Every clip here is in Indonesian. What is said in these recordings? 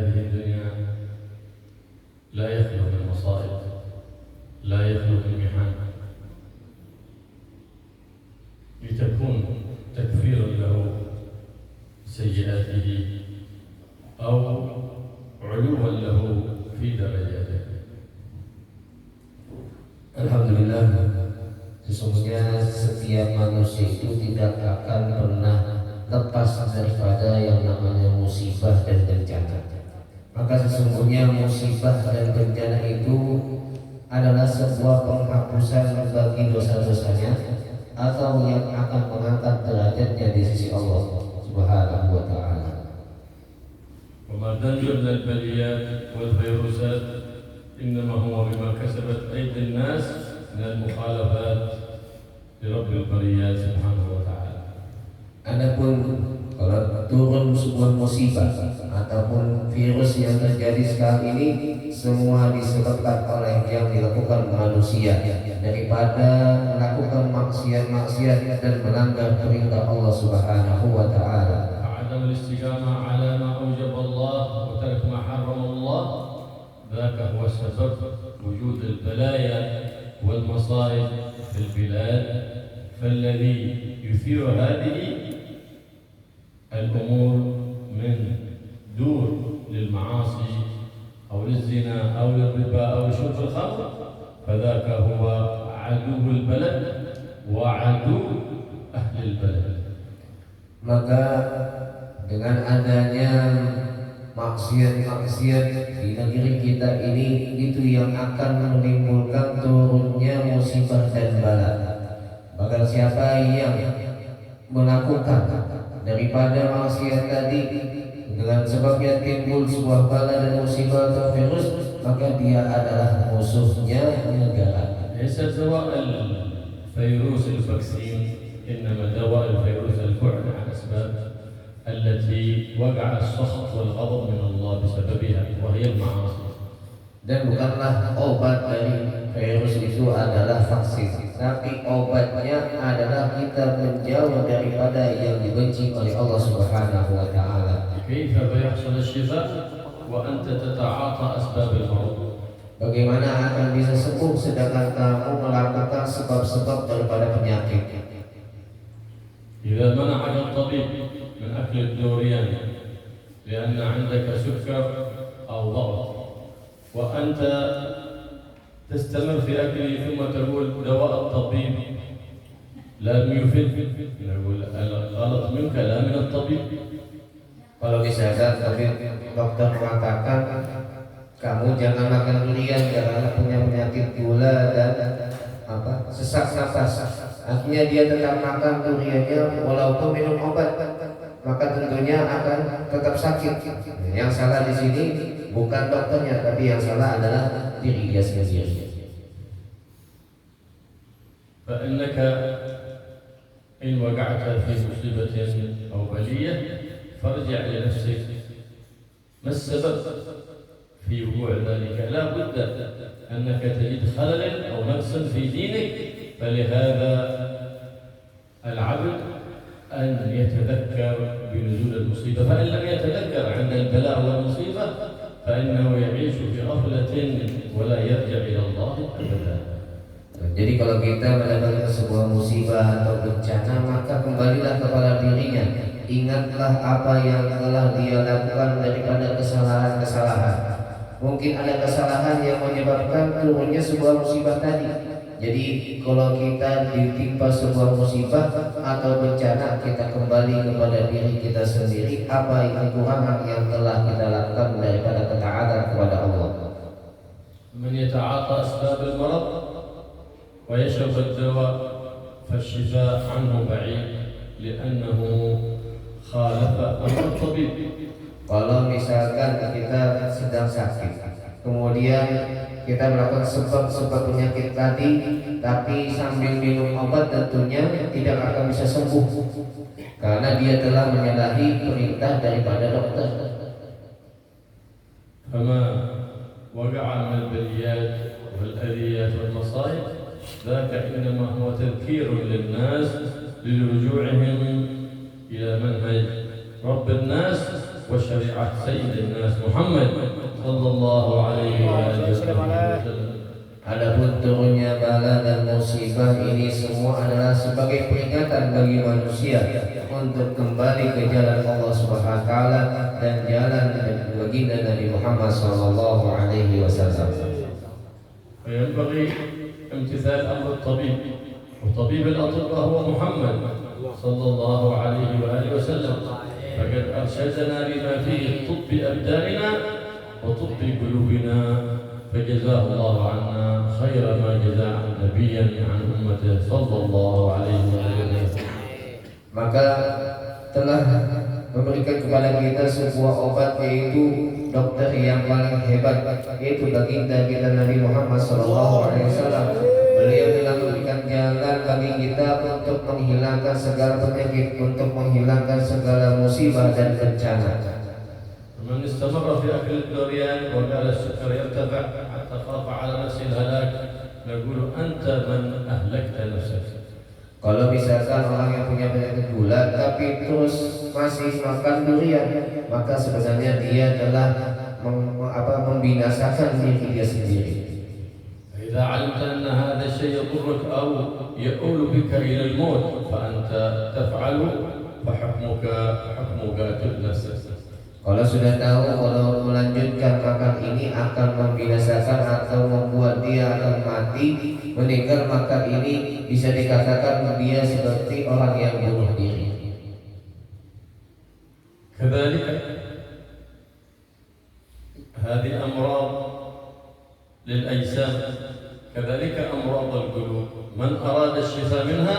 هذه الدنيا لا يخلو من مصائب، لا يخلو من محن، لتكون تكفيرا له سيئاته أو علوا له في درجاته. Alhamdulillah, sesungguhnya setiap manusia itu tidak akan pernah lepas daripada yang namanya musibah dan bencana. Maka sesungguhnya musibah dan bencana itu adalah sebuah penghapusan bagi dosa-dosanya atau yang akan mengangkat derajatnya di sisi Allah Subhanahu wa taala. وما تنجو من البليات والفيروسات إنما هو بما كسبت أيدي الناس من المخالفات لرب البريات سبحانه وتعالى. Adapun kalau turun sebuah musibah ataupun virus yang terjadi sekarang ini, semua disebabkan oleh yang dilakukan manusia daripada melakukan maksiat-maksiat dan melanggar perintah Allah Subhanahu wa taala. عدم الاستقامة على ما أوجب الله وترك ما حرم الله ذاك هو سبب وجود البلايا والمصائب في البلاد. فالذي يثير هذه الأمور من دور للمعاصي أو للزنا أو للربا أو لشرب الخمر فذاك هو عدو البلد وعدو أهل البلد. Maka dengan adanya maksiat-maksiat di negeri kita ini, itu yang akan menimbulkan turunnya musibah dan bala. Maka siapa yang melakukan daripada maksiat tadi dengan sebabnya timbul sebuah bala dan musibah atau virus, maka dia adalah musuhnya negara. ليس دواء الفيروس الفاكسين، إنما دواء الفيروس البعد عن الأسباب التي وقع السخط والغضب من الله بسببها وهي المعاصي. Dan bukanlah obat dari virus itu adalah vaksin, tapi obatnya adalah kita menjauh daripada yang dibenci oleh Allah Subhanahu wa taala. كيف يحصل الشفاء وأنت تتعاطى أسباب المرض؟ Bagaimana akan bisa sembuh sedangkan kamu melakukan sebab-sebab daripada penyakit? إذا منعك الطبيب من أكل الدوريان لأن عندك سكر أو ضغط وأنت تستمر في أكله ثم تقول دواء الطبيب لم يفيد، نقول الغلط منك لا من الطبيب. Kalau misalkan dokter mengatakan kamu jangan makan durian karena punya penyakit gula dan sesak napas, akhirnya dia tetap makan duriannya walaupun minum obat, maka tentunya akan tetap sakit. Yang salah di sini bukan dokternya, tapi yang salah adalah diri dia sendiri. فإنك إن وقعت في مصيبة أو بلية فارجع لنفسك، ما السبب في وقوع ذلك؟ لا بد أنك تجد خلل أو نقص في دينك، فلهذا العبد أن يتذكر بنزول المصيبة، فإن لم يتذكر عند البلاء والمصيبة فإنه يعيش في غفلة ولا يرجع إلى الله أبدا. Jadi kalau kita mendapatkan sebuah musibah atau bencana, maka kembalilah kepada dirinya. Ingatlah apa yang telah dia lakukan daripada kesalahan-kesalahan. Mungkin ada kesalahan yang menyebabkan turunnya sebuah musibah tadi. Jadi kalau kita ditimpa sebuah musibah atau bencana, kita kembali kepada diri kita sendiri. Apa kekurangan yang telah kita lakukan daripada ketaatan kepada Allah. من يتعاطى أسباب المرض ويشرب الدواء فالشفاء عنه بعيد لأنه خالف أمر الطبيب. Kalau misalkan kita sedang sakit, kemudian kita melakukan sebab-sebab penyakit tadi, tapi sambil minum obat, tentunya tidak akan bisa sembuh karena dia telah menyalahi perintah daripada dokter. فما وقع من البليات والأذيات والمصائب ذاك إنما هو تذكير للناس لرجوعهم إلى منهج رب الناس وشريعة سيد الناس محمد صلى الله عليه وآله وسلم. Adapun turunnya bala dan musibah ini semua adalah sebagai peringatan bagi manusia untuk kembali ke jalan Allah Subhanahu wa taala dan jalan baginda Nabi Muhammad sallallahu alaihi wasallam. وينبغي امتثال أمر الطبيب، وطبيب الأطباء هو محمد صلى الله عليه وآله وسلم، فقد أرشدنا بما فيه طب أبداننا وطب قلوبنا، فجزاه الله عنا خير ما جزى نبيا عن أمته صلى الله عليه وسلم. Maka telah memberikan kepada kita sebuah obat, yaitu dokter yang paling hebat, yaitu baginda kita Nabi Muhammad SAW. Beliau telah memberikan jalan bagi kita untuk menghilangkan segala penyakit, untuk menghilangkan segala musibah dan bencana. من استمر في أكل الدوريان وقال السكر يرتفع حتى خاف على نفسه الهلاك نقول أنت من أهلكت نفسك. Kalau misalkan orang yang punya penyakit gula tapi terus masih makan durian, maka sebenarnya dia telah membinasakan diri dia sendiri. إذا علمت أن هذا الشيء يضرك أو يؤول بك إلى الموت فأنت تفعل فحكمك حكم قاتل نفسك. Kalau sudah tahu kalau melanjutkan makan ini akan membinasakan atau membuat dia akan mati, meninggal, maka ini bisa dikatakan dia seperti orang yang bunuh diri. كذلك هذه أمراض للأجسام، كذلك أمراض القلوب، من أراد الشفاء منها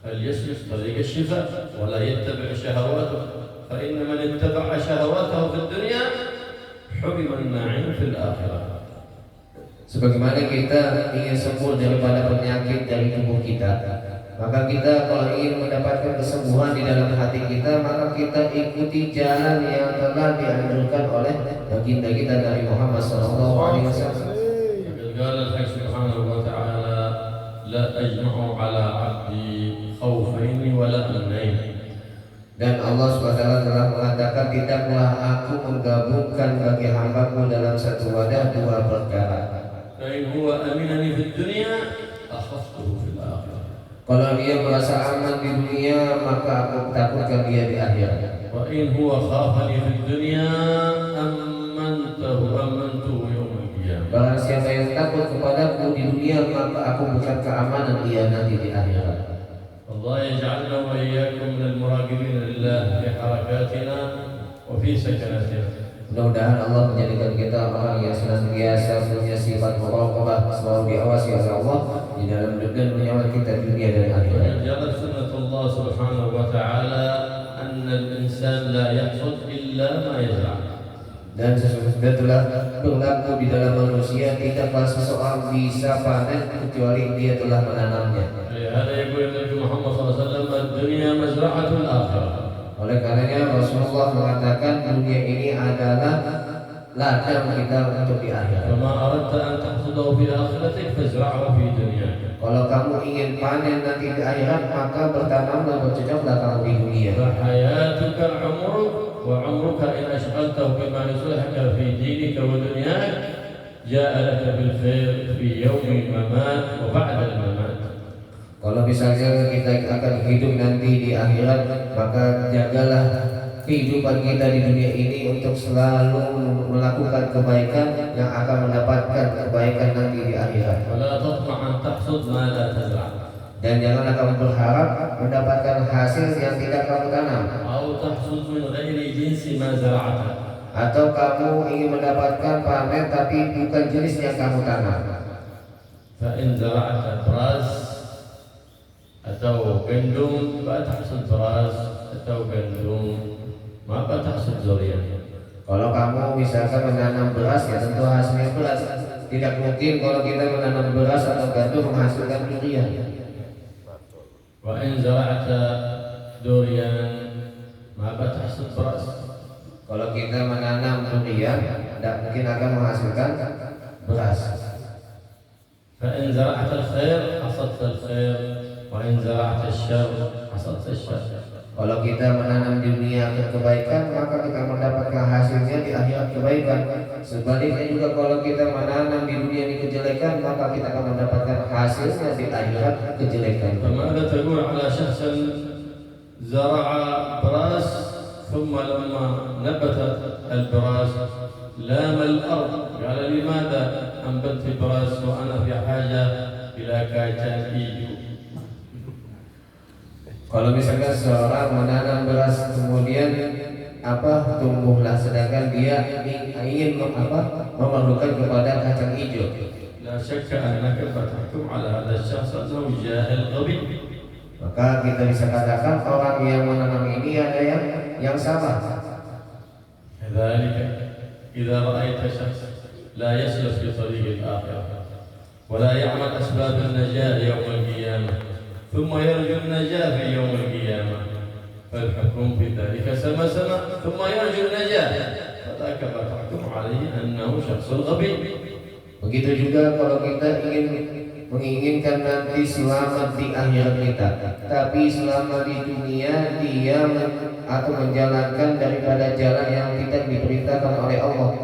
فليسلك طريق الشفاء ولا يتبع شهواته، فإن من اتبع شهواته في الدنيا حرم النعيم في الآخرة. Sebagaimana kita ingin sembuh daripada penyakit dari tubuh kita, maka kita kalau ingin mendapatkan kesembuhan di dalam hati kita, maka kita ikuti jalan yang telah dianjurkan oleh baginda kita Nabi Muhammad SAW. قال الحق سبحانه وتعالى لا أجمع على عبدي خوفين ولا أمنين. Dan Allah SWT telah mengatakan, tidaklah aku menggabungkan bagi hambaku dalam satu wadah dua perkara. فإن هو أمنني في الدنيا أخذته في الآخرة. Kalau dia merasa aman di dunia, maka aku takutkan dia di akhirat. وإن هو خافني في الدنيا أمنته يوم القيامة. Barang siapa yang takut kepadaku di dunia, maka aku berikan keamanan dia nanti di akhirat. الله يجعلنا وإياكم من المراقبين لله في حركاتنا وفي سكناتنا. Mudah-mudahan Allah menjadikan kita orang yang senantiasa punya sifat muraqabah, selalu diawasi oleh Allah di dalam dan menyawa kita di dunia dan akhirat. جرت سنة الله سبحانه وتعالى أن الإنسان لا يحصد إلا ما يزرع. Dan sesungguhnya telah berlaku di dalam manusia, tidaklah seseorang bisa panen kecuali dia telah menanamnya. لهذا يقول النبي محمد صلى الله عليه وسلم الدنيا مزرعة الآخرة. Oleh karenanya Rasulullah mengatakan dunia ini adalah ladang kita untuk di akhirat. فما أردت أن تحصده في آخرتك فازرعه في دنياك. Kalau kamu ingin panen nanti di akhirat, maka bertanamlah, bercocoklah kamu di dunia. فحياتك عمرك وعمرك إن أشغلته بما يصلحك في دينك ودنياك جاء لك بالخير في يوم الممات وبعد الممات. Kalau misalnya kita akan hidup nanti di akhirat, maka jagalah kehidupan kita di dunia ini untuk selalu melakukan kebaikan yang akan mendapatkan kebaikan nanti di akhirat. ولا تطمع أن تحصد ما لا تزرع. Dan janganlah kamu berharap mendapatkan hasil yang tidak kamu tanam, أو تحصد من غير جنس ما زرعته. atau kamu ingin mendapatkan panen tapi bukan jenis yang kamu tanam. فإن زرعت براس atau gandum فتحصد براس atau gandum ما فتحصد durian. Kalau kamu misalkan menanam beras, ya tentu hasilnya beras. Tidak mungkin kalau kita menanam beras atau gandum menghasilkan durian. وإن زرعت durian ما فتحصد براس. Kalau kita menanam durian, tidak mungkin akan menghasilkan beras. فإن زرعت الخير حصدت الخير وإن زرعت الشر حصدت الشر. Kalau kita menanam di dunia kebaikan, maka kita mendapatkan hasilnya di akhirat kebaikan. Sebaliknya juga kalau kita menanam di dunia ini kejelekan, maka kita akan mendapatkan hasilnya di akhirat kejelekan. فماذا تقول على شخص زرع براس ثم لما نبت البراس لام الأرض قال لماذا أنبت براس وأنا في حاجة إلى كاجان إيجو. Kalau misalkan seorang menanam beras kemudian tumbuhlah, sedangkan dia ingin memerlukan kepada kacang hijau. لا شك أنك فتحكم على هذا الشخص أنه جاهل غبي. Maka kita bisa katakan orang yang menanam ini ada yang salah. كذلك إذا رأيت شخص لا يسلك في طريق الآخرة ولا يعمل أسباب النجاة يوم القيامة ثم يرجو النجاة في يوم القيامة فالحكم في ذلك سما ثم يرجو النجاة فذاك ما تحكم عليه أنه شخص غبي. Begitu juga kalau kita menginginkan nanti selamat di akhirat kita, tapi selama di dunia dia atau menjalankan daripada jalan yang tidak diperintahkan oleh Allah,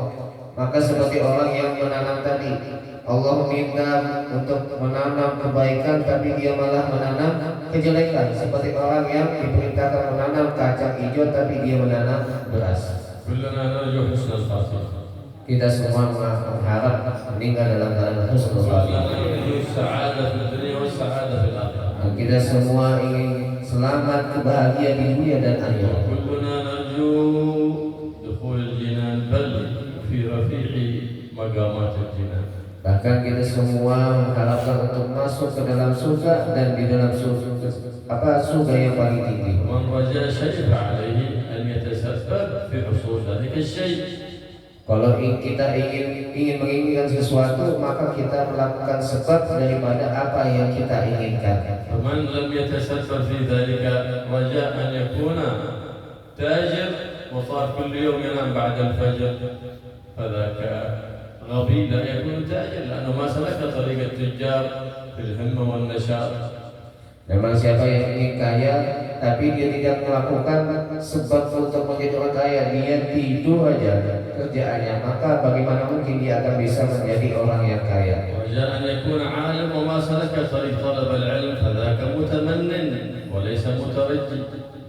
maka seperti orang yang menanam tadi, Allah minta untuk menanam kebaikan tapi dia malah menanam kejelekan, seperti orang yang diperintahkan menanam kacang hijau tapi dia menanam beras. Kita semua mengharap meninggal dalam keadaan husnul khatimah. Kita semua ingin selamat, kebahagiaan di dunia dan akhirat. Bahkan kita semua mengharapkan untuk masuk ke dalam surga dan di dalam surga yang paling tinggi. Kalau kita ingin menginginkan sesuatu, maka kita melakukan sebab daripada apa yang kita inginkan. فمن لم يتسبب في ذلك رجاء أن يكون تاجر وصار كل يوم ينام بعد الفجر فذاك غبي لا يكون تاجر لأنه ما سلك طريق التجار في الهمة والنشاط. Memang siapa yang ingin kaya tapi dia tidak melakukan sebab untuk menjadi orang kaya, dia tidur aja kerjaannya, maka bagaimana mungkin dia akan bisa menjadi orang yang kaya? وجاء أن يكون عالم وما سلك طريق طلب العلم فذاك متمنن وليس مترجي.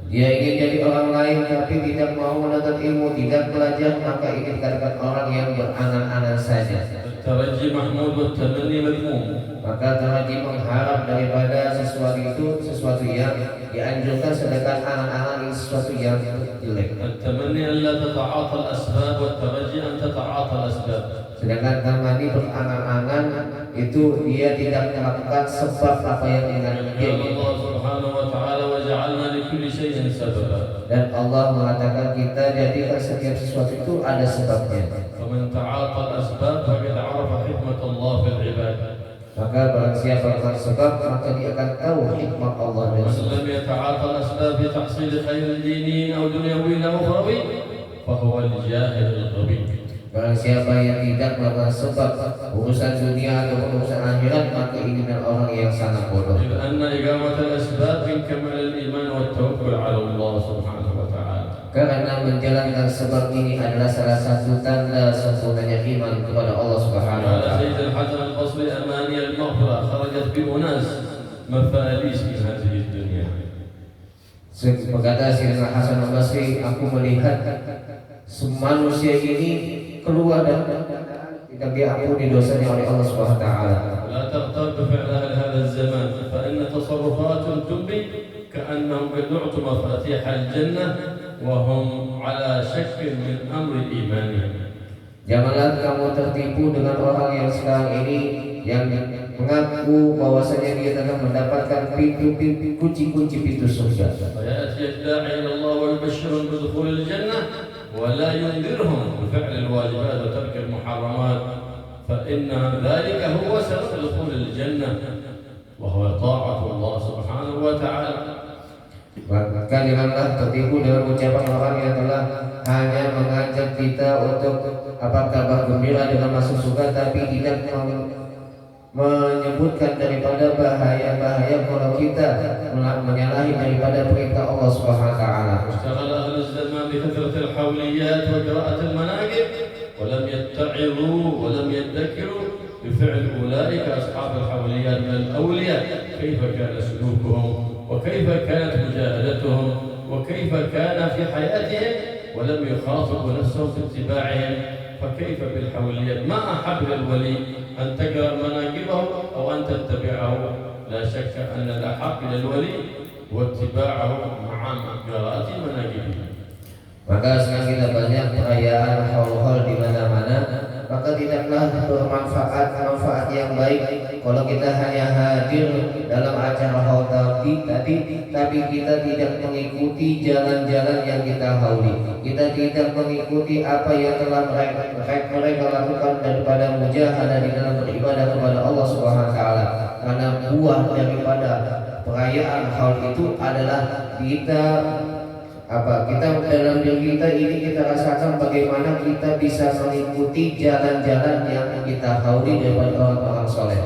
Dia ingin jadi orang lain tapi tidak mau menuntut ilmu, tidak belajar, maka ini dikatakan orang yang berangan-angan saja. الترجي محمود والتمني مذموم. Maka teraji mengharap daripada sesuatu yang dianjurkan, sedangkan angan-angan sesuatu yang jelek. التمني ألا تتعاطى الأسباب والترجي أن تتعاطى الأسباب. Sedangkan tamani berangan-angan itu dia tidak melakukan sebab apa yang ingin dia. Allah Subhanahu wa taala waja'alna likulli shay'in sababa. Dan Allah mengatakan kita jadikan setiap sesuatu itu ada sebabnya. فمن تعاطى الأسباب فقد عرف حكمة الله في العباد. Maka barang siapa melakukan sebab, maka dia akan tahu hikmah Allah dan ومن لم يتعاطى الأسباب في تحصيل خير ديني أو دنيوي أو أخروي فهو الجاهل الغبي. Barang siapa yang tidak melakukan sebab urusan dunia atau urusan akhirat, maka ini adalah orang yang sangat bodoh. إذ أن إقامة الأسباب من كمال الإيمان والتوكل على الله سبحانه وتعالى. Karena menjalankan sebab ini adalah salah satu tanda sempurnanya iman kepada Allah Subhanahu wa taala. سيد الحسن البصري أماني المغفرة خرجت بأناس مفاليس من هذه الدنيا. Berkata Sayyidina Hasan al-Basri, aku melihat manusia ini keluar dan tidak diampuni dosanya oleh Allah Subhanahu wa taala. لا تغتر بفعل أهل هذا الزمان فإن تصرفاتهم تنبي كأنهم قد أعطوا مفاتيح الجنة وهم على شك من أمر إيمانهم. Janganlah kamu tertipu dengan orang yang sekarang ini yang mengaku bahwasanya dia akan mendapatkan pintu-pintu kunci-kunci pintu surga. فيأتي الداعي إلى الله ويبشرهم بدخول الجنة ولا ينذرهم بفعل الواجبات وترك المحرمات فإن ذلك هو سبب دخول الجنة وهو طاعة الله سبحانه وتعالى. Maka janganlah tertipu dengan ucapan orang yang telah hanya mengajak kita untuk kabar gembira dengan masuk surga, tapi tidak menyebutkan daripada bahaya-bahaya kalau kita menyalahi daripada perintah Allah Subhanahu wa taala. اشتغل أهل الزمان بكثرة الحوليات وقراءة المناقب ولم يتعظوا ولم يذكروا بفعل أولئك أصحاب الحوليات من الأولياء، كيف كان سلوكهم وكيف كانت مجاهدتهم وكيف كان في حياتهم، ولم يخاطبوا نفسهم باتباعهم، فكيف بالحوليات؟ ما أحب للولي أن تقرأ مناقبه أو أن تتبعه، لا شك أن الأحب للولي واتباعه مع قراءة مناقبه. Maka sekarang kita banyak perayaan haul-haul di mana-mana, maka tidaklah bermanfaat yang baik kalau kita hanya hadir dalam acara haul tapi kita tidak mengikuti jalan-jalan yang kita hauli. Kita tidak mengikuti apa yang telah mereka lakukan daripada mujahadah di dalam beribadah kepada Allah Subhanahu wa taala. Karena buah daripada perayaan haul itu adalah kita dalam diri kita ini kita rasakan bagaimana kita bisa mengikuti jalan-jalan yang kita hauli daripada orang-orang soleh.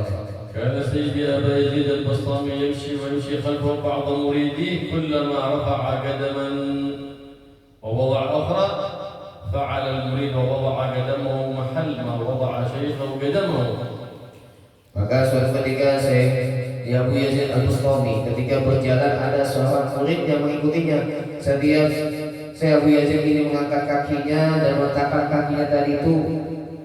كان سيدي أبا يزيد البسطامي يمشي خلفه بعض مريديه كلما رفع قدما ووضع أخرى فعل المريد ووضع قدمه محل ما وضع شيخه قدمه. Maka suatu ketika Abu Yazid Al-Bustami ketika berjalan ada seorang murid yang mengikutinya. Setiap Abu Yazid ini mengangkat kakinya dan meletakkan kakinya tadi itu,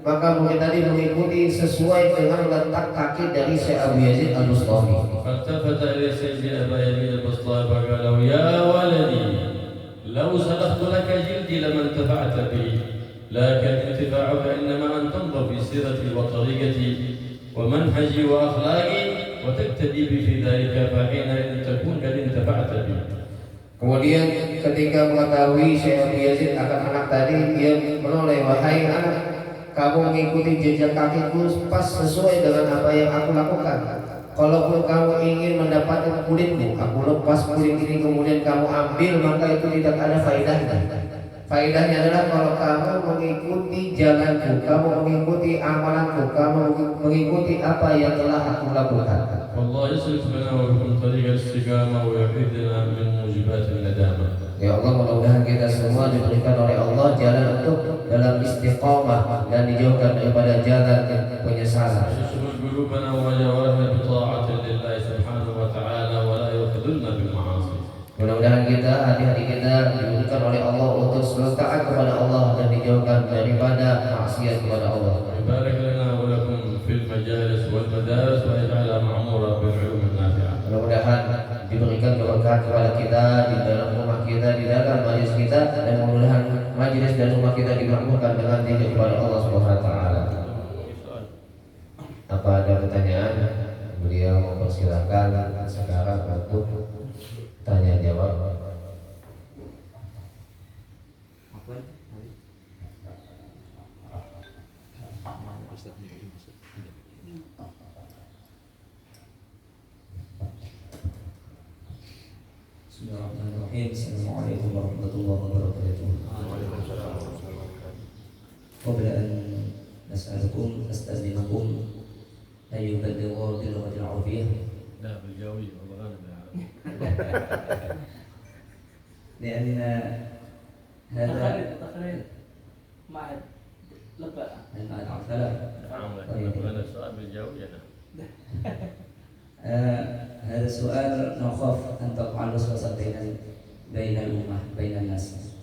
maka murid tadi mengikuti sesuai dengan letak kaki dari Abu Yazid Al-Bustami. فالتفت إلى سيدي أبا يزيد البسطامي فقال له يا ولدي لو سلخت لك جلدي لما انتفعت به، لكن انتفاعك إنما أن تنظر في سيرتي وطريقتي ومنهجي وأخلاقي وتقتدي بي في ذلك، فحينئذ تكون قد انتفعت بي. Kemudian ketika mengetahui Syekh Abu Yazid akan anak tadi, dia menoleh, wahai anak, kamu mengikuti jejak kakiku pas sesuai dengan apa yang aku lakukan. Kalaupun kamu ingin mendapatkan kulitmu, aku lepas kulit ini kemudian kamu ambil, maka itu tidak ada faedahnya. Faedahnya adalah kalau kamu mengikuti jalanku, kamu mengikuti amalanku, kamu mengikuti apa yang telah aku lakukan. والله يسلك بنا وبكم طريق الاستقامة ويعيذنا من موجبات الندامة. Ya Allah, mudah-mudahan kita semua diberikan oleh Allah jalan untuk dalam istiqamah dan dijauhkan daripada jalan penyesalan. يشغل قلوبنا وجوارحنا بطاعة لله سبحانه وتعالى ولا يخذلنا بالمعاصي. Mudah-mudahan kita, hati-hati kita diberikan oleh Allah untuk selalu taat kepada Allah dan dijauhkan daripada maksiat kepada Allah. يبارك لنا ولكم في المجالس والمدارس ويجعلها معمورة بالعلوم النافعة. Mudah-mudahan diberikan keberkahan kepada kita di dalam rumah kita, di dalam majelis kita, dan mudah-mudahan majelis dan rumah kita dimakmurkan dengan zikir kepada Allah Subhanahu wa taala. Apa ada pertanyaan? Beliau mempersilahkan sekarang untuk tanya jawab. Bismillahirrahmanirrahim. Assalamualaikum warahmatullahi wabarakatuh. Qabla an nas'alukum astazninukum ayyuha al-lughat al-arabiyyah. لا بالجوية والله أنا بالعربي. لأن هذا تقرير مع لبقى العفلة. أنا السؤال بالجوية. هذا السؤال نخاف أن تقع الوسوسة بين الأمة بين الناس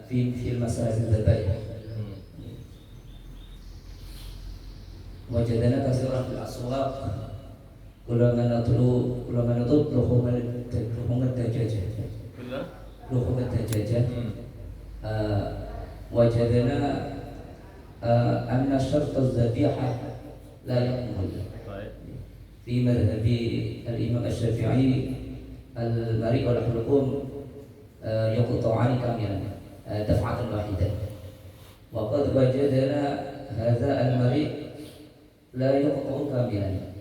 في المسائل الذبائح. وجدنا كثيرا في الأسواق كلما نطلب لحوم الدجاجة لحوم الدجاجة وجدنا أن شرط الذبيحة لا يكمل. في مذهب الإمام الشافعي المريء والحلقوم يقطعان كاملا دفعة واحدة، وقد وجدنا هذا المريء لا يقطع كاملا،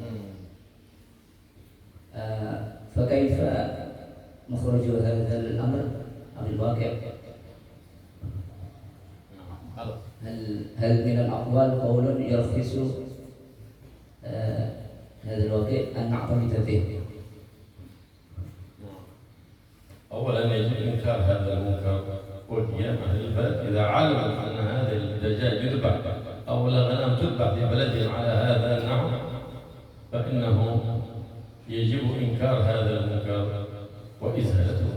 فكيف نخرج هذا الأمر عن الواقع؟ هل من الأقوال قول يرخص هذا الواقع أن نعتمد به. أولا يجب إنكار هذا المنكر وقيام أهل البلد إذا علموا أن هذه الدجاج يذبح أو الغنم تذبح في بلدهم على هذا النحو فإنه يجب إنكار هذا المنكر وإزالته.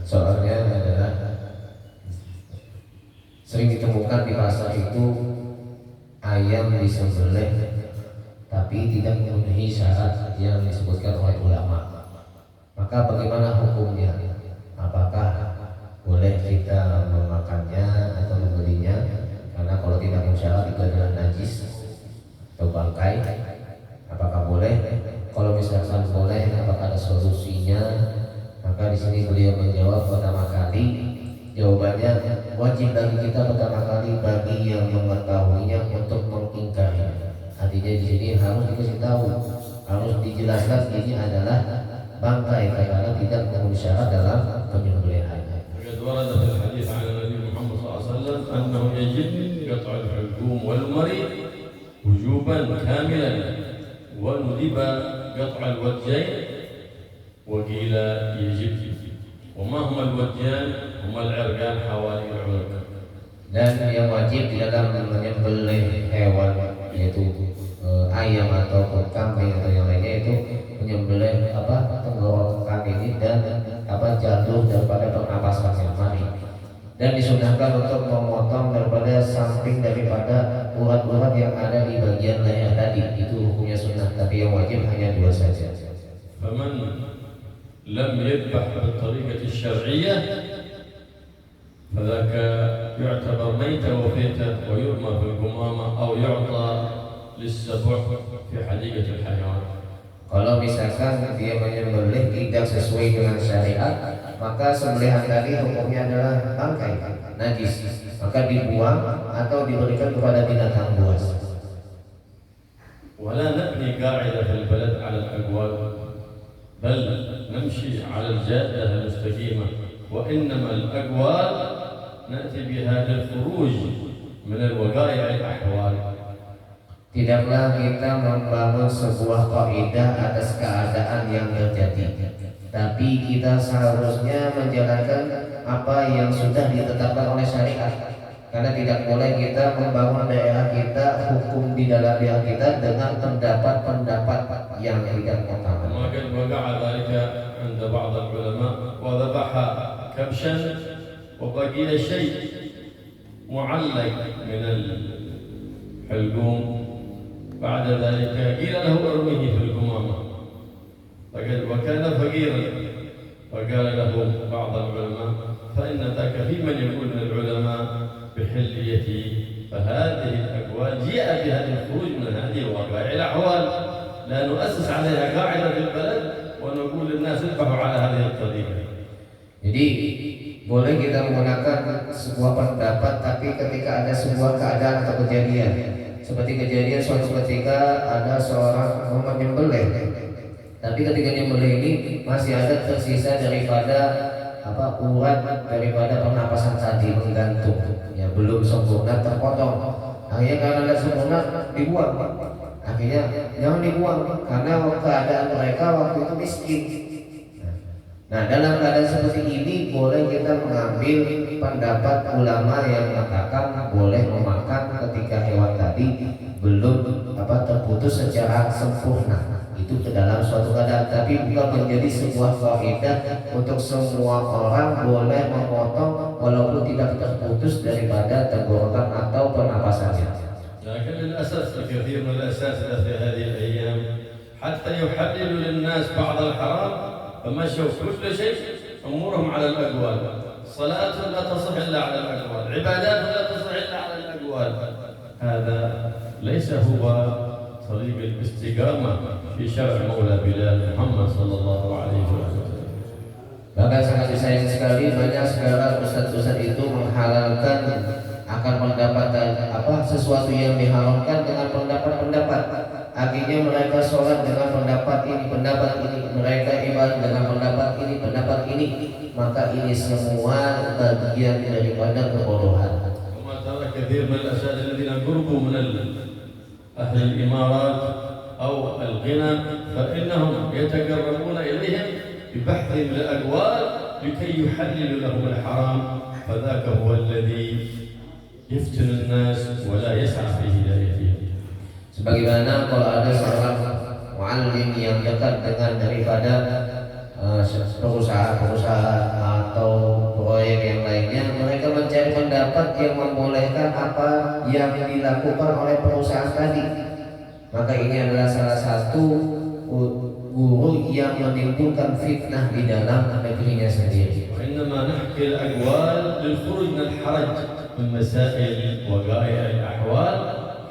Soalnya adalah sering ditemukan di pasar itu ayam disembelih tapi tidak memenuhi syarat yang disebutkan oleh ulama. Maka bagaimana hukumnya? Apakah boleh kita memakannya atau membelinya? Karena kalau tidak memenuhi syarat itu adalah najis atau bangkai. Apakah boleh? Kalau misalkan boleh, apakah ada solusinya? Maka di sini beliau menjawab pertama kali, jawabannya wajib bagi kita pertama kali bagi yang mengetahuinya untuk mengingkarinya. Artinya di sini harus dikasih tahu, harus dijelaskan ini adalah bangkai karena tidak memenuhi syarat dalam penyembelihan. ورد في الحديث عن النبي محمد صلى الله عليه وسلم أنه يجب قطع الحلقوم والمريض وجوبا كاملا وندب قطع الوجين وقيل يجب. وما هما الوجيان؟ هما العرقان حوالي العنق. Dan yang wajib di dalam menyembelih hewan yaitu ayam atau kambing atau yang lainnya itu menyembelih tenggorokan ini dan jalur daripada pernapasan yang mari. Dan disunahkan untuk memotong daripada samping daripada urat-urat yang ada di bagian leher tadi. Itu hukumnya sunnah, tapi yang wajib hanya 2 saja. فمن لم يذبح بالطريقة الشرعية فذاك يعتبر ميتة وفيتة ويرمى في القمامة أو يعطى للسبع في حديقة الحيوان. Kalau misalkan dia menyembelih tidak sesuai dengan syariat, maka sembelihan tadi hukumnya adalah bangkai, najis, maka dibuang atau diberikan kepada binatang buas. ولا نبني قاعدة في البلد على الأقوال بل نمشي على الجادة المستقيمة وإنما الأقوال نأتي بها للخروج من الوقائع الأحوال. Tidaklah kita membangun sebuah kaidah atas keadaan yang terjadi, tapi kita seharusnya menjalankan apa yang sudah ditetapkan oleh syariat. Karena tidak boleh kita membangun daerah kita, hukum di dalam daerah kita dengan pendapat-pendapat yang tidak utama. وقد وقع ذلك عند بعض العلماء وذبح كبشا وبقي شيء معلق من الحلقوم بعد ذلك قيل له ارميه في القمامة وكان فقيرا فقال له بعض العلماء فإن ذاك في من يقول من العلماء بحليته فهذه الأقوال جاء بها للخروج من هذه الوقائع الأحوال لا نؤسس عليها قاعدة في البلد ونقول للناس اذبحوا على هذه الطريقة. Jadi boleh kita menggunakan sebuah pendapat, tapi ketika ada sebuah keadaan atau kejadian, seperti kejadian suatu ketika ada seorang menyembelih, tapi ketika menyembelih ini masih ada tersisa daripada urat daripada pernapasan tadi menggantung, ya belum sempurna terpotong. Akhirnya karena tidak sempurna dibuang. Akhirnya jangan dibuang karena keadaan mereka waktu itu miskin. Nah, dalam keadaan seperti ini boleh kita mengambil pendapat ulama yang mengatakan boleh memakan ketika hewan tadi belum terputus secara sempurna. Itu ke dalam suatu keadaan, tapi bukan menjadi sebuah kaidah untuk semua orang boleh memotong walaupun tidak terputus daripada tenggorokan atau pernapasannya. لكن للأسف الكثير من الأساتذة في هذه الأيام حتى يحللوا للناس بعض الحرام فمشوا كل شيء أمورهم على الأقوال. صلاة لا تصح إلا على الأقوال، عبادات لا تصح إلا على الأقوال. هذا ليس هو طريق الاستقامة في شرع مولى بلال محمد صلى الله عليه وسلم. Bahkan sangat disayang sekali banyak sekarang ustaz-ustaz itu menghalalkan akan pendapat sesuatu yang diharamkan dengan pendapat-pendapat. akhirnya mereka sholat dengan pendapat ini, mereka ibadah dengan pendapat ini, maka ini semua bagian daripada kebodohan. وما ترى كثير من الأساتذة الذين قربوا من أهل الإمارات أو الغنى فإنهم يتقربون إليهم ببحثهم للأقوال لكي يحللوا لهم الحرام فذاك هو الذي يفتن الناس ولا يسعى في هدايتهم. Sebagaimana kalau ada seorang muallim yang dekat dengan daripada perusahaan atau proyek yang lainnya, mereka mencari pendapat yang membolehkan apa yang dilakukan oleh perusahaan tadi. Maka ini adalah salah satu guru yang menimbulkan fitnah di dalam negerinya sendiri. وإنما نحكي الأقوال للخروج من الحرج من مسائل وقائع الأحوال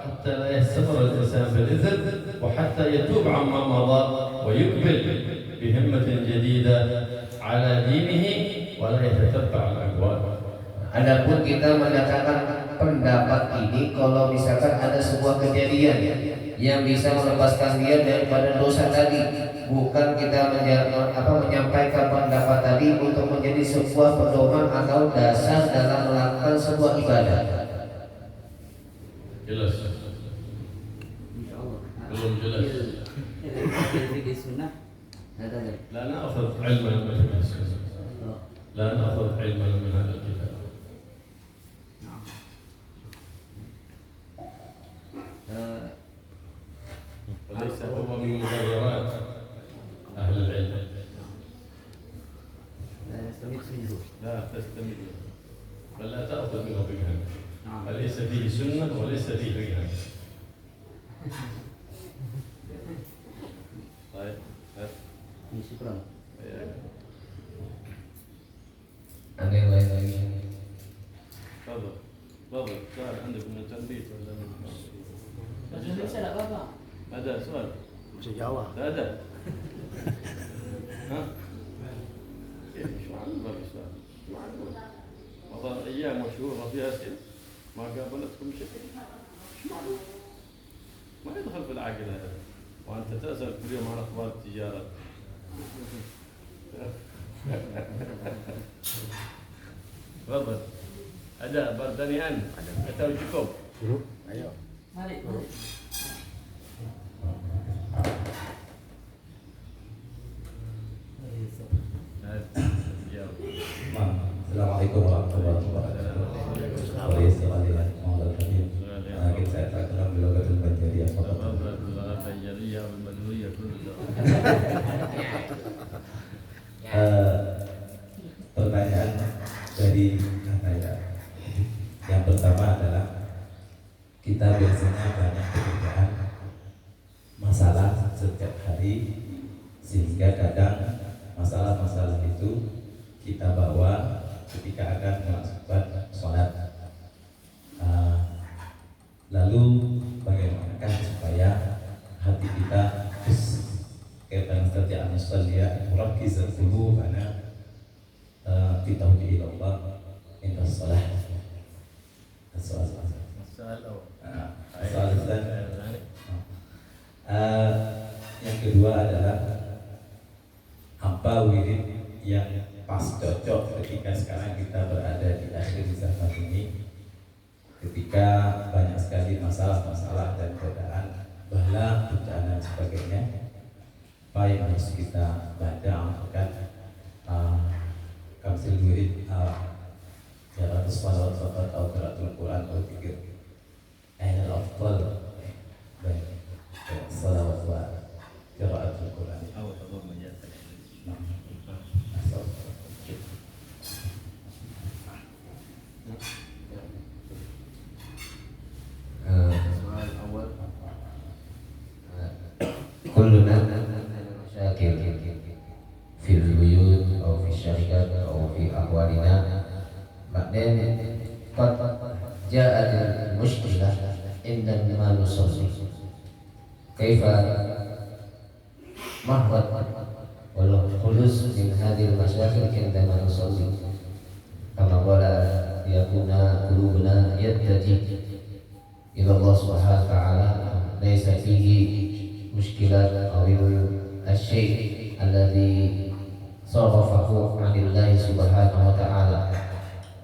حتى لا يستمر الإنسان في الإثم وحتى يتوب عما مضى ويقبل بهمة جديدة على دينه ولا يتتبع الأقوال. Adapun kita mendatangkan pendapat ini kalau misalkan ada sebuah kejadian yang bisa melepaskan dia daripada dosa tadi, bukan kita menyampaikan pendapat tadi untuk menjadi sebuah pedoman atau dasar dalam melakukan sebuah ibadah. Jelas. belum jelas. Fikih sunnah. لا نأخذ علما من السنة. لا نأخذ علما من هذا الكتاب. وليس هو من مبررات أهل العلم. لا تستمد بل لا تأخذ منه فقها. فليس فيه سنة وليس فيه فقها. طيب. Syukran. Ada yang lain lagi? تفضل تفضل سؤال عندك من التنبيه ولا من Bahasa Indonesia tidak apa-apa. هذا سؤال Bisa jawab. هذا ها كيف شو عندك السؤال شو عندك والله ايام وشهور فيها اسئله ما قابلتكم شيء شو معلوم ما يدخل في العقل هذا وانت تسال كل يوم عن اخبار التجاره تفضل ada pertanyaan atau cukup? Ayo. Mari. Assalamualaikum warahmatullahi wabarakatuh. Mungkin saya terkenal bilogatul banjariyah. Pertanyaan dari saya. Yang pertama adalah kita biasanya banyak pekerjaan masalah setiap hari sehingga kadang masalah-masalah itu kita bawa ketika akan melakukan sholat. Lalu bagaimanakah supaya hati kita kaitan kerja anusalia murakiz al-qulubana fi tauhid Allah inda shalah. Yang kedua adalah apa wirid yang pas cocok ketika sekarang kita berada di akhir zaman ini, ketika banyak sekali masalah-masalah dan godaan, bala, bencana dan sebagainya. Apa yang harus kita baca kan kamsil wirid qiraatus salawat atau qiraatul Quran atau zikir. Aina al-afdal baik salawat wa qiraatul Quran. كلنا مشاكل في البيوت أو في الشركات أو في أحوالنا. بعدين قد جاءت المشكلة عندما نصلي كيف محضر والخلوص من هذه المشاكل عندما نصلي كما قال يكون قلوبنا يتجه إلى الله سبحانه وتعالى ليس فيه muskilat awil asyik alladhi sarafahu anillahi subhanahu wa ta'ala.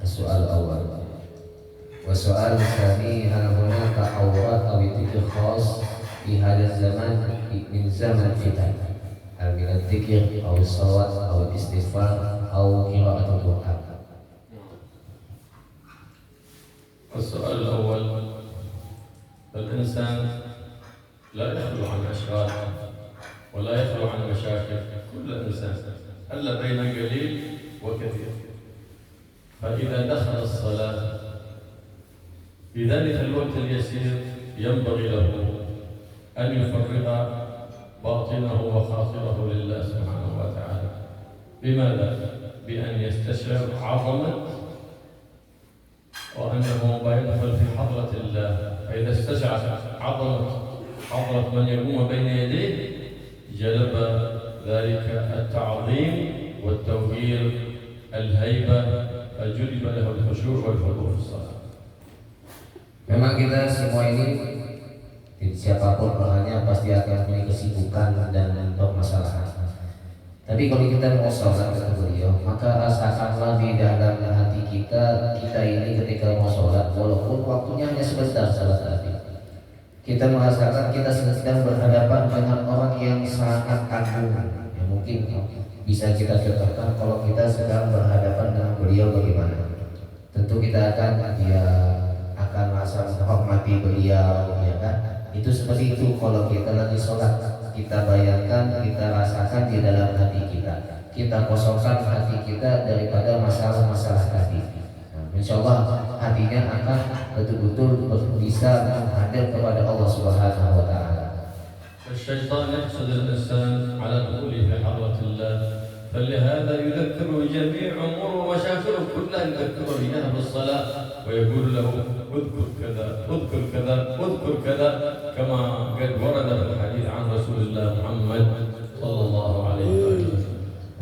Soal awal wa soal tsani hal hunaka awrat aw dzikr khas fi hadzal zaman min zaman fitan hal min dzikr aw salawat aw istighfar aw qira'atul Qur'an. السؤال الأول: الإنسان لا يخلو عن أشغال ولا يخلو عن مشاكل، كل إنسان ألا بين قليل وكثير، فإذا دخل الصلاة في ذلك الوقت اليسير ينبغي له أن يفرغ باطنه وخاطره لله سبحانه وتعالى. بماذا؟ بأن يستشعر عظمة وأنه يدخل في حضرة الله، فإذا استشعر عظمة حضرة من يقوم بين يديه جلب ذلك التعظيم والتوقير الهيبة، فجلب له الخشوع والخضوع في الصلاة. Memang kita semua ini siapapun orangnya pasti akan punya kesibukan dan permasalahan. Tapi kalau kita mau sholat kata beliau, maka rasakanlah di dalam hati kita ini ketika mau sholat, walaupun waktunya hanya sebentar sholat tadi, kita merasakan kita sedang berhadapan dengan orang yang sangat agung. Ya, mungkin bisa kita contohkan kalau kita sedang berhadapan dengan beliau bagaimana. Tentu kita akan merasa menghormati beliau, ya kan? Itu seperti itu kalau kita lagi sholat. Kita bayangkan, kita rasakan di dalam hati kita kosongkan hati kita daripada masalah-masalah tadi. Insya Allah hatinya akan betul-betul bisa menghadap kepada Allah Subhanahu wa Ta'ala. الشيطان يحسد الإنسان على دخوله في حضرة الله، فلهذا يذكره جميع أموره ومشاكله كلها، يذكره إياها بالصلاة ويقول له اذكر كذا اذكر كذا اذكر كذا، كما قد ورد في الحديث عن رسول الله محمد صلى الله عليه وسلم.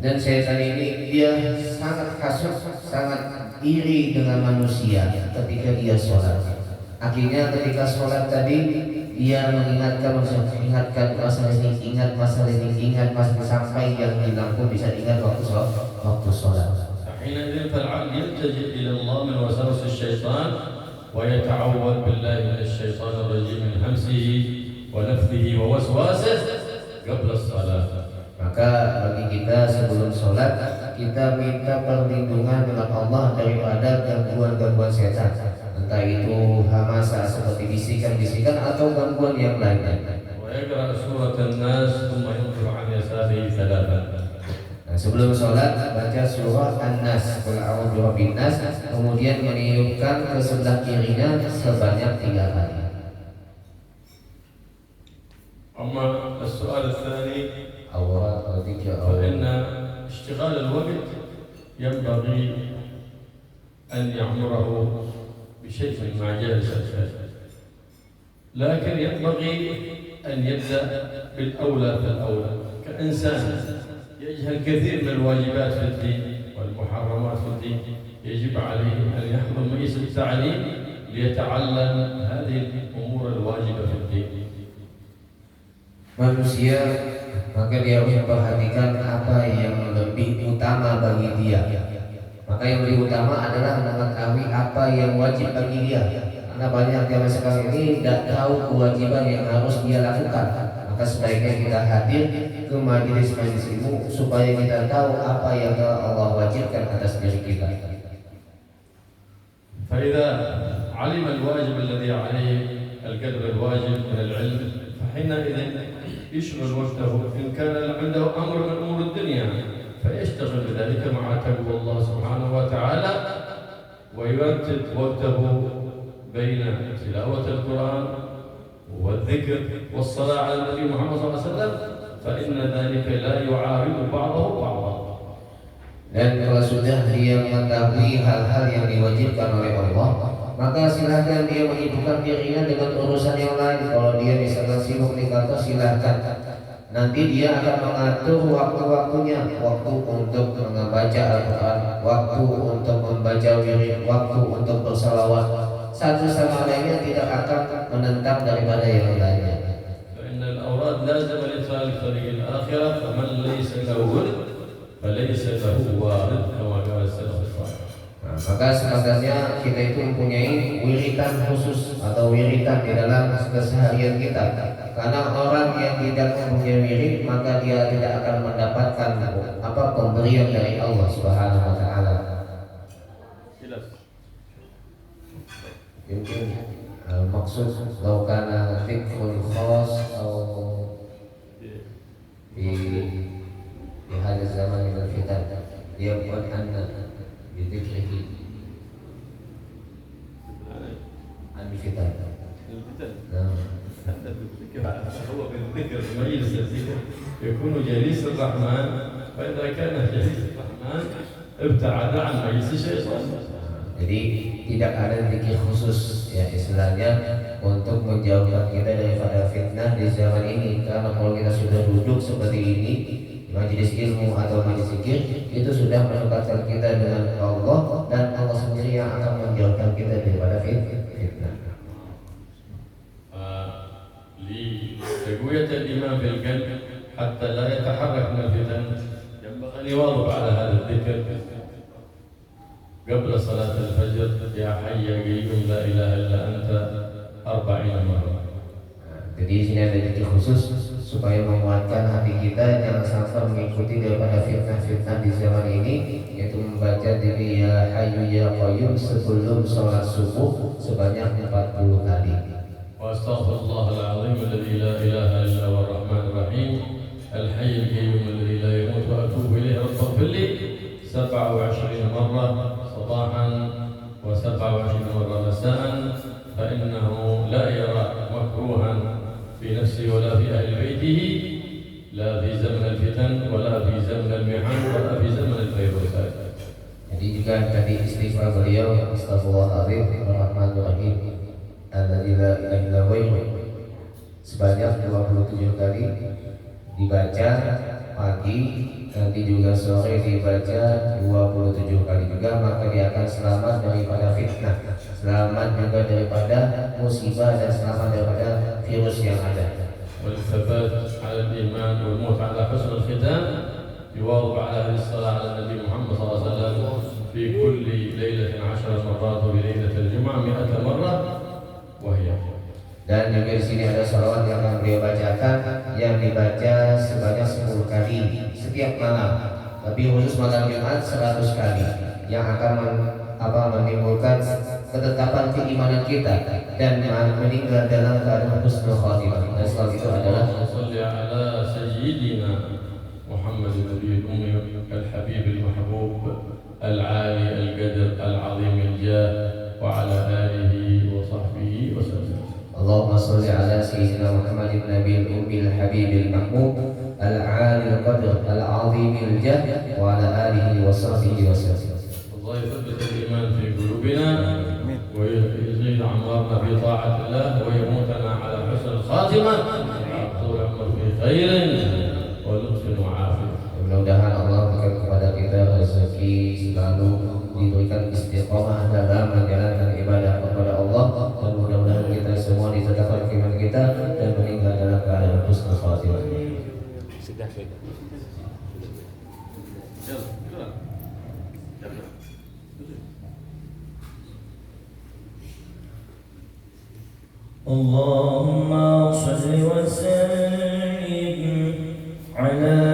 Dan setan ini dia sangat kasar, sangat iri dengan manusia ketika dia sholat. Akhirnya ketika sholat tadi dia mengingatkan masalah ini, ingat masalah ini, ingat masalah sampai yang hilang pun bisa ingat waktu sholat. حينئذ فالعبد يلتجئ إلى الله من وسوس الشيطان ويتعوذ بالله من الشيطان الرجيم من همسه ونفثه ووسواسه قبل الصلاة. Maka bagi kita sebelum sholat kita minta perlindungan dengan Allah daripada gangguan-gangguan setan, entah itu hamasa seperti bisikan-bisikan atau gangguan yang lainnya. ويقرأ سورة الناس ثم ينظر عن يساره ثلاثا. Nah, sebelum sholat baca surah An-Nas, Qul a'udzu birabbin nas, kemudian meniupkan ke sebelah kirinya sebanyak 3 kali. أما السؤال الثاني فإن فإن اشتغال الوقت ينبغي أن يعمره بشيء مع جلسة، لكن ينبغي أن يبدأ بالأولى فالأولى. كإنسان يجهل كثير من الواجبات في الدين والمحرمات في الدين، يجب عليه أن يحضر مجلس التعليم ليتعلم هذه الأمور الواجبة في الدين. Manusia maka dia harus memperhatikan apa yang lebih utama bagi dia. Maka yang lebih utama adalah mengetahui apa yang wajib bagi dia. Karena banyak yang sekarang ini tidak tahu kewajiban yang harus dia lakukan. Maka sebaiknya kita hadir ke majelis-majelis ilmu supaya kita tahu apa yang Allah wajibkan atas diri kita. فإذا علم الواجب الذي عليه القدر الواجب من العلم فحينئذ يشغل وقته، إن كان عنده أمر من أمور الدنيا فيشتغل بذلك مع تقوى الله سبحانه وتعالى، ويرتب وقته بين تلاوة القرآن والذكر والصلاة على النبي محمد صلى الله عليه وسلم، فإن ذلك لا يعارض بعضه بعضا. Dan kalau sudah dia mengetahui hal-hal yang diwajibkan oleh Allah, maka silahkan dia menyibukkan dirinya dengan urusan yang lain. Kalau dia misalkan sibuk di kantor, silahkan. Nanti dia akan mengatur waktu-waktunya, waktu untuk membaca Al-Quran, waktu untuk membaca wirid, waktu untuk bersalawat. Satu sama lainnya tidak akan menentang daripada yang lainnya. فإن الأوراد لازم الإنسان لطريق الآخرة فمن ليس له ورد فليس له وارد كما قال السلف الصالح. Nah, maka sepadannya kita itu mempunyai wiritan khusus atau wiritan di dalam keseharian kita. Karena orang yang tidak mempunyai wirid maka dia tidak akan mendapatkan pemberian dari Allah Subhanahu wa taala. Mungkin maksud law kana fikrul khas atau di hadis zaman min al-fitan dia buat anna bidikrihi al-fitan. هو بالذكر مجلس الذكر يكون جليس الرحمن فإذا كان جليس الرحمن ابتعد عن مجلس الشيطان. Jadi tidak ada zikir khusus ya istilahnya untuk menjauhkan kita daripada fitnah di zaman ini. Karena kalau kita sudah duduk seperti ini majelis ilmu atau majelis zikir itu sudah mendekatkan kita dengan Allah dan Allah sendiri yang akan menjauhkan kita daripada fitnah. لتقوية الإيمان في القلب حتى لا يتحرك من الفتن ينبغي أن يواظب على هذا الذكر قبل صلاة الفجر يا حي يا قيوم لا إله إلا أنت 40 مرة. Jadi di sini ada zikir khusus supaya menguatkan hati kita jangan sampai mengikuti daripada fitnah-fitnah di zaman ini, yaitu membaca diri ya Hayyu ya Qayyum sebelum sholat subuh sebanyak 40 kali. وأستغفر الله العظيم الذي لا إله إلا هو الرحمن الرحيم الحي القيوم الذي لا يموت وأتوب إليه رب اغفر لي 27 مرة صباحا و27 مرة مساء فإنه لا يرى مكروها في نفسه ولا في أهل بيته لا في زمن الفتن ولا في زمن المحن ولا في زمن الفيروسات. Jadi juga tadi istighfar beliau Astaghfirullahaladzim Ar-Rahmanir-Rahim Alladzi la ilaha illa huwa sebanyak 27 kali dibaca pagi, nanti juga sore dibaca 27 kali juga, maka dia akan selamat daripada fitnah, selamat juga daripada musibah dan selamat daripada virus yang ada. والثبات على الإيمان والموت على حسن الختام يواظب على هذه الصلاة على النبي محمد صلى الله عليه وسلم في كل ليلة 10 مرات وفي ليلة الجمعة 100 مرة وهي. Dan juga di sini ada salawat yang akan beliau bacakan yang dibaca sebanyak 10 kali setiap malam. Tapi khusus malam Jumat 100 kali yang akan menimbulkan ketetapan keimanan kita dan meninggal dalam keadaan husnul khatimah. Dan setelah itu adalah salli ala sayyidina Muhammad Nabi Ummi al-Habib al-Mahbub al-Ali al-Qadr al-Azim al-Jah wa ala alihi wa sahbihi wa sallam. Allahumma salli ala sayyidina Muhammad Nabi Ummi al-Habib al-Mahbub al-Ali al-Qadr al-Azim al-Jah wa ala alihi wa sahbihi wa sallam. الله يثبت الإيمان في قلوبنا ويزيد أعمارنا في طاعة الله ويموتنا على حسن الخاتمة طول عمر في خير ولطف وعافية. Mudah-mudahan Allah berikan kepada kita rezeki selalu diberikan istiqomah dalam menjalankan ibadah kepada Allah, dan mudah-mudahan kita semua ditetapkan iman kita dan meninggal dalam keadaan husnul khatimah. Sudah. اللهم صل وسلم على